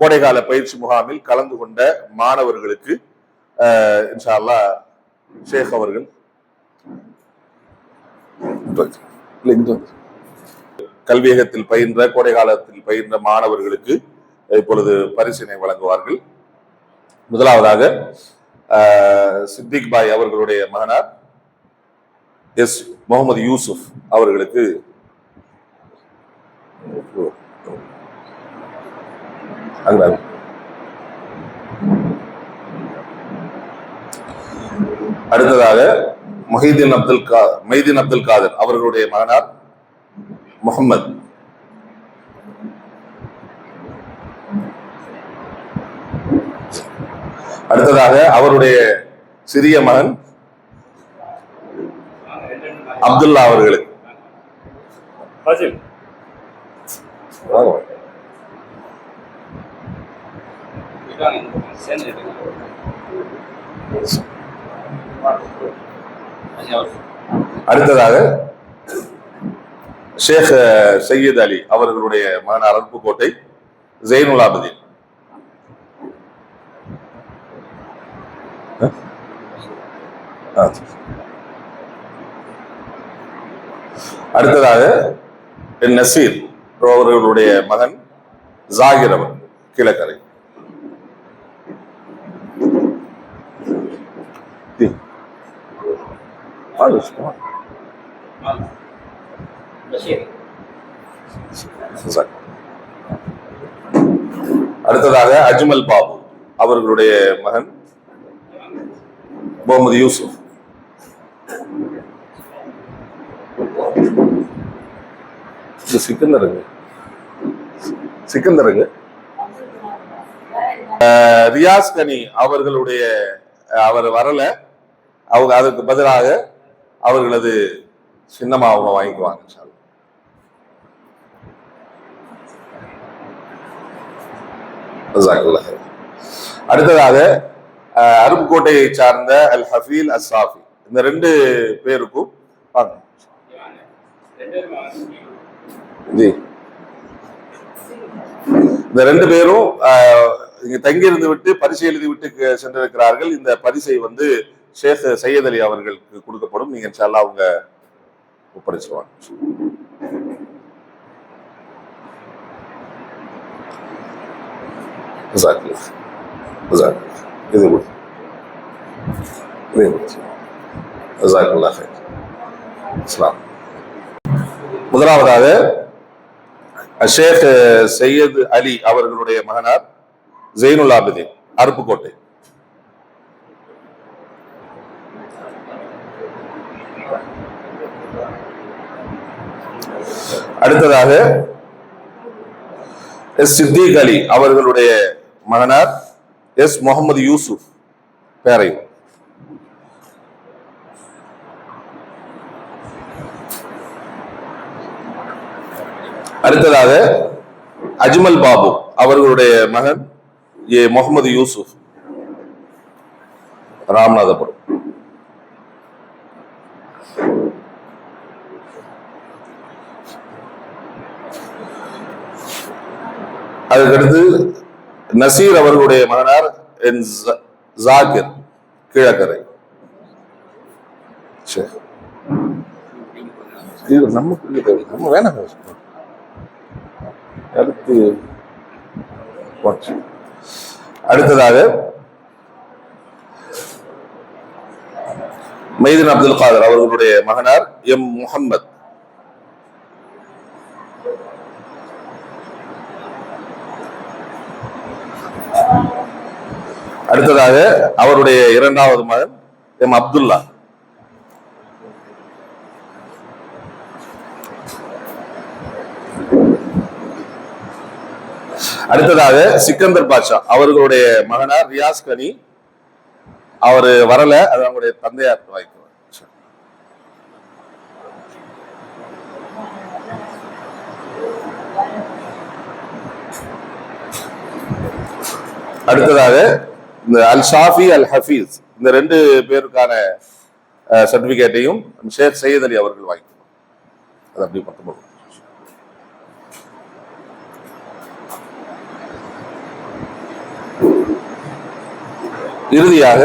கோடைகால பயிற்சி முகாமில் கலந்து கொண்ட மாணவர்களுக்கு இன்ஷா அல்லாஹ் ஷேக் அவர்கள் கல்வியகத்தில் பயின்ற கோடை காலத்தில் பயின்ற மாணவர்களுக்கு இப்பொழுது பரிசினை வழங்குவார்கள். முதலாவதாக சித்திக் பாய் அவர்களுடைய மகனார் எஸ் முகமது யூசுப் அவர்களுக்கு அடுத்ததாக மைதீன் அப்துல் காதர் அவர்களுடைய மகனார் முகமது. அடுத்ததாக அவருடைய சிறிய மகன் அப்துல்லா அவர்களுக்கு அடுத்ததாக ஷேக் சையத் அலி அவர்களுடைய மகனார் அருப்புக்கோட்டை ஜெயினுல் ஆபதீன். அடுத்ததாக நசீர் அவர்களுடைய மகன் ஜாகிர் அவர் கீழக்கரை. அடுத்ததாக அஜ்மல் பாபு அவர்களுடைய மகன் முகமது யூசுப். சிக்கந்தருங்க ரியாஸ் கனி அவர்களுடைய அவர் வரல, அவங்க அதற்கு பதிலாக அவர்களது சின்னமா அவங்க வாங்கிக்குவாங்க. அடுத்ததாக அருப்புக்கோட்டையை சார்ந்த அல் ஹஃபீல் அஸ்ஸாஃபி, இந்த ரெண்டு பேருக்கும் இந்த ரெண்டு பேரும் இங்க தங்கியிருந்து விட்டு பரிசை எழுதி விட்டு சென்றிருக்கிறார்கள். இந்த பரிசை ஷேக் சையத் அலி அவர்களுக்கு கொடுக்கப்படும். நீங்க இன்ஷா அல்லாஹ் அவங்க ஒப்படைச்சிருவாங்க. முதலாவதாக ஷேக் சையத் அலி அவர்களுடைய மகனார் ஜெயினுல் ஆபதீன் அருப்புக்கோட்டை. அடுத்ததாக எஸ் சித்திக் அலி அவர்களுடைய மகனார் எஸ் முகமது யூசுப் பேரையும். அடுத்ததாக அஜ்மல் பாபு அவர்களுடைய மகன் ஏ முகமது யூசுப் ராமநாதபுரம். அதுக்கடுத்து நசீர் அவர்களுடைய மகனார் என் ஜாகிர் கீழக்கரை. நம்ம வேணாம். அடுத்ததாக மைதீன் அப்துல் காதர் அவர்களுடைய மகனார் எம் முகம்மது. அடுத்ததாக அவருடைய இரண்டாவது மகன் எம் அப்துல்லா. அடுத்ததாக சிக்கந்தர் பாட்ஷா அவர்களுடைய மகனார் ரியாஸ் கனி. அவரு வரல, அது அவங்களுடைய தந்தையார் வாய்க்குவார். அடுத்ததாக இந்த அல் ஷாஃபி அல் ஹஃபீஸ், இந்த ரெண்டு பேருக்கான சர்டிபிகேட்டையும் ஷேக் சையத் அலி அவர்கள் வாங்கிக்குவார். அது அப்படி 19. இறுதியாக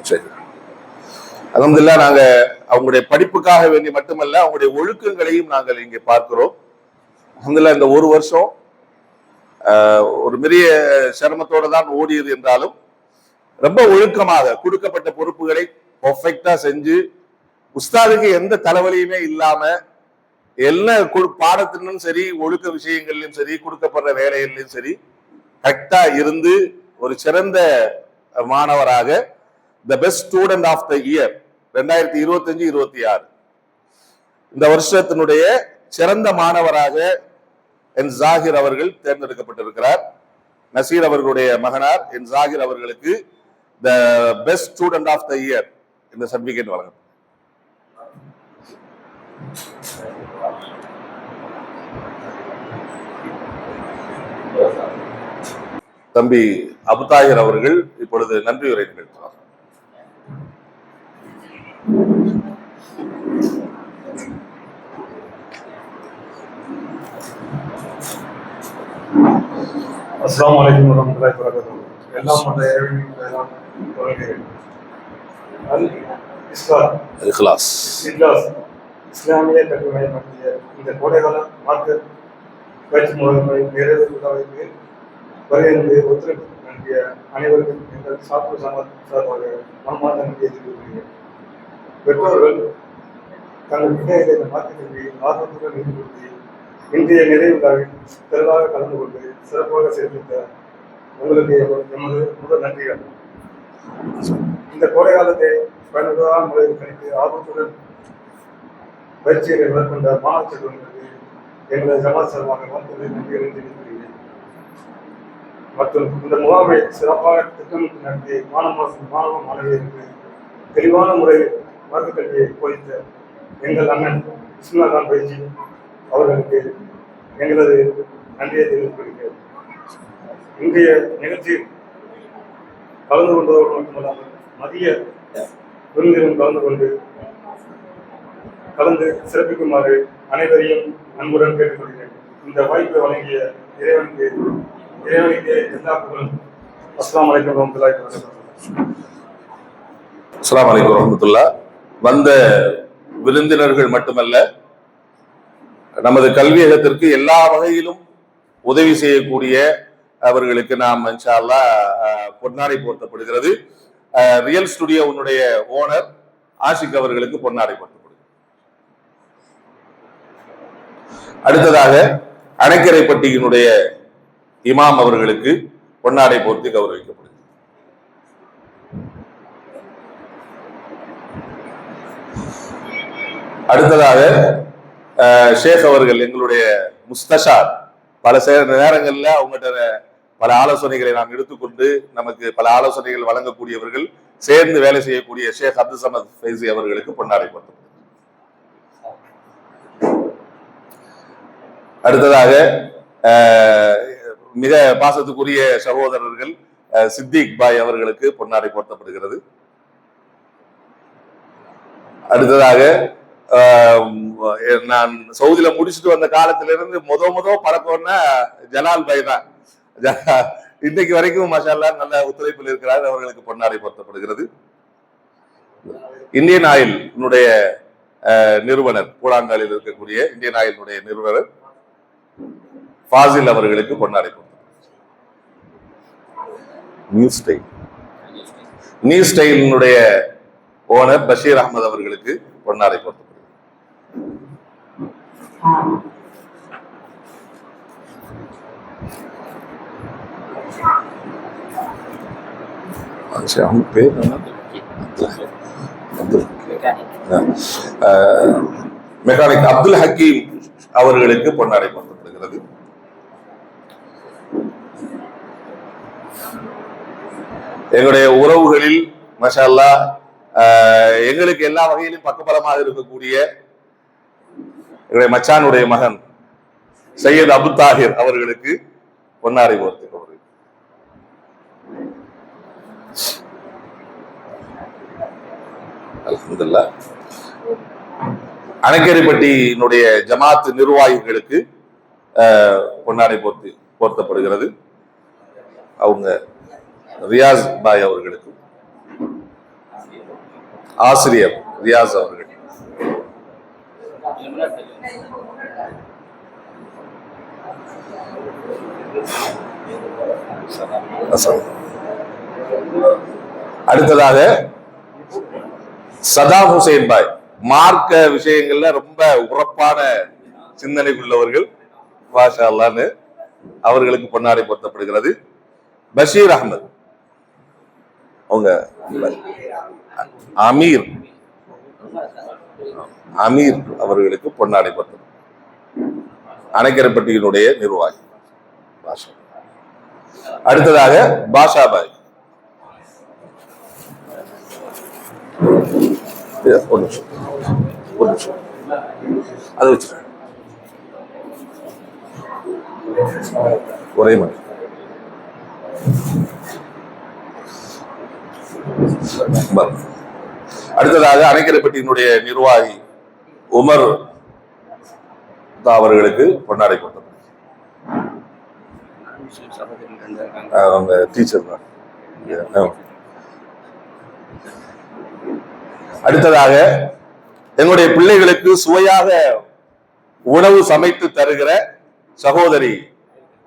சரி, அல்ஹம்துலில்லாஹ் நாங்க அவங்களுடைய படிப்புக்காக வேண்டி மட்டுமல்ல அவங்களுடைய ஒழுக்கங்களையும் நாங்கள் இங்கே பார்க்கிறோம். அல்ஹம்துலில்லாஹ் இந்த ஒரு வருஷம் ஒரு பெரிய சிரமத்தோட தான் ஓடியது என்றாலும் ரொம்ப ஒழுக்கமாக கொடுக்கப்பட்ட பொறுப்புகளை பர்ஃபெக்டா செஞ்சு உஸ்தாதுக்கு எந்த தலைவலியுமே இல்லாம என்ன பாடத்திலும் சரி ஒழுக்க விஷயங்கள்லயும் சரி கொடுக்கப்படுற வேலைகள்லயும் சரி கரெக்டா இருந்து ஒரு சிறந்த மாணவராக the best student of the year 2025-26 இந்த வருஷத்தினுடைய சிறந்த மாணவராக என் ஜாகிர் அவர்கள் தேர்ந்தெடுக்கப்பட்டிருக்கிறார். நசீர் அவர்களுடைய மகனார் என் ஜாகிர் அவர்களுக்கு the best student of the year இந்த சர்டிபிகேட் வழங்கும். தம்பி அபுதாஹிர் அவர்கள் இப்பொழுது நன்றி உரை நிகழ்த்துவார். அஸ்ஸலாமு அலைக்கும் வரஹ்மத்துல்லாஹி வபரகாத்துஹு. எல்லாம் வல்ல இறைவனின் பெயரால் தொடங்குகிறேன். அல் இக்லாஸ் இஸ்லாமிய கல்வி நடத்திய இந்த கோடைகால மார்க்க பயிற்சி முறைகளை நிறைவேற்றுவதற்கு வருகின்ற ஒத்துழைப்பு நல்கிய அனைவருக்கும் எங்கள் சாப்பிடு சார்பாக மனமார்ந்த நன்றியை தெரிவிக்கிறேன். பெற்றோர்கள் தங்கள் பிள்ளைகளை இந்த மார்க்க கல்வியை ஆர்வத்துடன் ஈடுபடுத்தி இன்றைய நிறைவு விழாவில் திரளாக கலந்து கொண்டு சிறப்பாக சேர்ப்பித்த உங்களுக்கு எமது முதல் நன்றிகள். இந்த கோடை காலத்தை பயனுள்ளதாக முறையில் கணித்து ஆர்வத்துடன் பயிற்சிகளை மேற்கொண்ட மாணவ செல்வங்களுக்கு எங்களது ஜமாத் சார்பாக வாழ்த்துக்களை நன்றிகளை தெரிவித்துள்ளேன். மற்றும் இந்த முகாமை சிறப்பாக திட்டமிட்டு நடத்தி மாணவ மாணவியருக்கு தெளிவான முறையில் மார்க்க கல்வியை போதித்த எங்கள் அண்ணன் இஸ்மாயில் கான் பயிற்சி அவர்களுக்கு எங்களது நன்றியை தெரிவித்துக் கொள்கிறேன். இன்றைய நிகழ்ச்சியில் கலந்து கொண்டதோடு மட்டுமல்லாமல் மதிய விருந்திலும் கலந்து சிறப்பிக்குமாறு அனைவரையும் அன்புடன் கேட்டுக்கொள்கிறேன். இந்த வாய்ப்பை வழங்கிய இறைவனுக்கு எல்லா புகழும். அஸ்ஸலாமு அலைக்கும் வரஹ்மத்துல்லாஹி வபரகாத்துஹு. அஸ்ஸலாமு அலைக்கும் வரஹ்மத்துல்லாஹ். வந்த விருந்தினர்கள் மட்டுமல்ல, நமது கல்வியகத்திற்கு எல்லா வகையிலும் உதவி செய்யக்கூடிய அவர்களுக்கு நாம் இன்ஷா அல்லாஹ் பொன்னாடை போர்த்தப்படுகிறது. ரியல் ஸ்டுடியோவுடைய ஓனர் ஆஷிக் அவர்களுக்கு பொன்னாடை போர்த்தப்படுகிறது. அடுத்ததாக அணைக்கரைப்பட்டியினுடைய இமாம் அவர்களுக்கு பொன்னாடை போர்த்தி கௌரவிக்கப்படுகிறது. அடுத்ததாக ஷேக் அவர்கள் எங்களுடைய முஸ்தஷார், பல நேரங்கள்ல அவங்ககிட்ட பல ஆலோசனைகளை நாம் எடுத்துக்கொண்டு நமக்கு பல ஆலோசனைகள் வழங்கக்கூடியவர்கள், சேர்ந்து வேலை செய்யக்கூடிய ஷேக் அப்துல் சமத் ஃபைசி அவர்களுக்கு பொன்னாடை போர்த்தப்படுகிறது. அடுத்ததாக மிக பாசத்துக்குரிய சகோதரர்கள் சித்திக் பாய் அவர்களுக்கு பொன்னாடை போர்த்தப்படுகிறது. அடுத்ததாக நான் சவுதியில முடிச்சுட்டு வந்த காலத்திலிருந்து முத பழக்கம்னா ஜலால் பாய் தான். இன்னைக்கு வரைக்கும் மாஷா அல்லாஹ் நல்ல ஒத்துழைப்பில் இருக்கிறார். அவர்களுக்கு பொன்னாடை போர்த்தப்படுகிறது. இந்தியன் ஆயில் நிறுவனர், கூழாங்காலில் இருக்கக்கூடிய இந்தியன் ஆயிலுடைய நிறுவனர் ஃபாசில் அவர்களுக்கு பொன்னாடை போர்த்தப்படுகிறது. நியூ ஸ்டைலினுடைய ஓனர் பஷீர் அகமது அவர்களுக்கு பொன்னாடை போர்த்தப்படுகிறது. மெக்கானிக் அப்துல் ஹக்கீம் அவர்களுக்கு பொன்னாடை போர்த்தப்படுகிறது. எங்களுடைய உறவுகளில் மாஷா அல்லாஹ் எங்களுக்கு எல்லா வகையிலும் பக்கபலமாக இருக்கக்கூடிய எங்களுடைய மச்சானுடைய மகன் சையத் அபு தாஹிர் அவர்களுக்கு பொன்னாடை போர்த்தி கௌரவிக்கப்படுகிறது. அல்ஹம்துலில்லாஹ். அணைக்கரைப்பட்டியினுடைய ஜமாத் நிர்வாகிகளுக்கு பொன்னாடை போர்த்தப்படுகிறது. அவங்க ரியாஸ் பாய் அவர்களுக்கு ஆசிரியர் ரியாஸ் அவர்கள். அடுத்ததாக சதாம் ஹுசைன் பாய், மார்க்க விஷயங்கள்ல ரொம்ப உறப்பான சிந்தனை உள்ளவர்கள், மாஷா அல்லாஹ்னு, அவர்களுக்கு பொன்னாடை பொருத்தப்படுகிறது. பஷீர் அகமது அவங்க அமீர் அமீர் அவர்களுக்கு பொன்னாடை பொருத்தம். அணைக்கரைப்பட்டியினுடைய நிர்வாகி. அடுத்ததாக பாஷா பாய். ஒரு நிமிஷம் அதை வச்சு ஒரே மாதிரி. அடுத்ததாக அணைக்கரைப்பட்டியினுடைய நிர்வாகி உமர் அவர்களுக்கு பொன்னாடை கொடுத்தது. அவங்க டீச்சர் தான். அடுத்ததாக எங்களுடைய பிள்ளைகளுக்கு சுவையாக உணவு சமைத்து தருகிற சகோதரி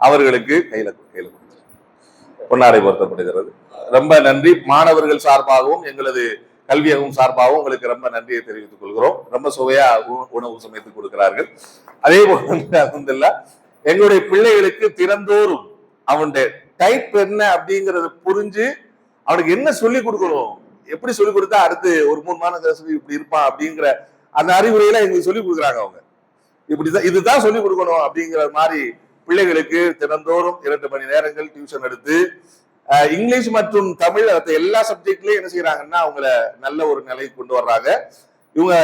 அவர்களுக்கு கையில பொன்னாடை பொருத்தப்படுகிறது. ரொம்ப நன்றி. மாணவர்கள் சார்பாகவும் எங்களது கல்வியகம் சார்பாகவும் உங்களுக்கு ரொம்ப நன்றியை தெரிவித்துக் கொள்கிறோம். ரொம்ப சுவையா உணவு சமைத்து கொடுக்கிறார்கள். அதே போல எங்களுடைய பிள்ளைகளுக்கு தினந்தோறும் அவனுடைய டைப் என்ன அப்படிங்கறத புரிஞ்சு அவனுக்கு என்ன சொல்லி கொடுக்கணும், எப்படி சொல்லி கொடுத்தா அடுத்து ஒரு 3 மாதம் இப்படி இருப்பான் அப்படிங்கிற அந்த அறிவுரையில எங்களுக்கு சொல்லி கொடுக்குறாங்க. அவங்க இப்படிதான் இதுதான் சொல்லி கொடுக்கணும் அப்படிங்கிற மாதிரி பிள்ளைகளுக்கு தினந்தோறும் 2 மணி நேரங்கள் டியூஷன் எடுத்து இங்கிலீஷ் மற்றும் தமிழ் எல்லா சப்ஜெக்ட்லயும் என்ன செய்யறாங்கன்னா அவங்கள நல்ல ஒரு நிலைக்கு கொண்டு வர்றாங்க. இவங்க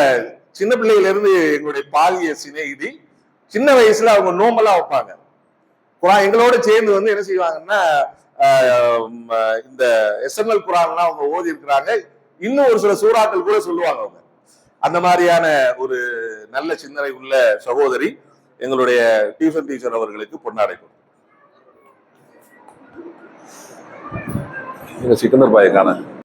சின்ன பிள்ளையில இருந்து எங்களுடைய பாலிய சிநேகிதி. சின்ன வயசுல அவங்க நோம்பெல்லாம் வைப்பாங்க. எங்களோட சேர்ந்து வந்து என்ன செய்வாங்கன்னா இந்த SML குரான்லாம் அவங்க ஓதி இருக்கிறாங்க. இன்னும் ஒரு சில சூறாக்கள் கூட சொல்லுவாங்க அவங்க. அந்த மாதிரியான ஒரு நல்ல சிந்தனை உள்ள சகோதரி எங்களுடைய டியூஷன் டீச்சர் அவர்களுக்கு பொன்னாடை கொடுத்தார். சிக்கந்தர் பாயை காண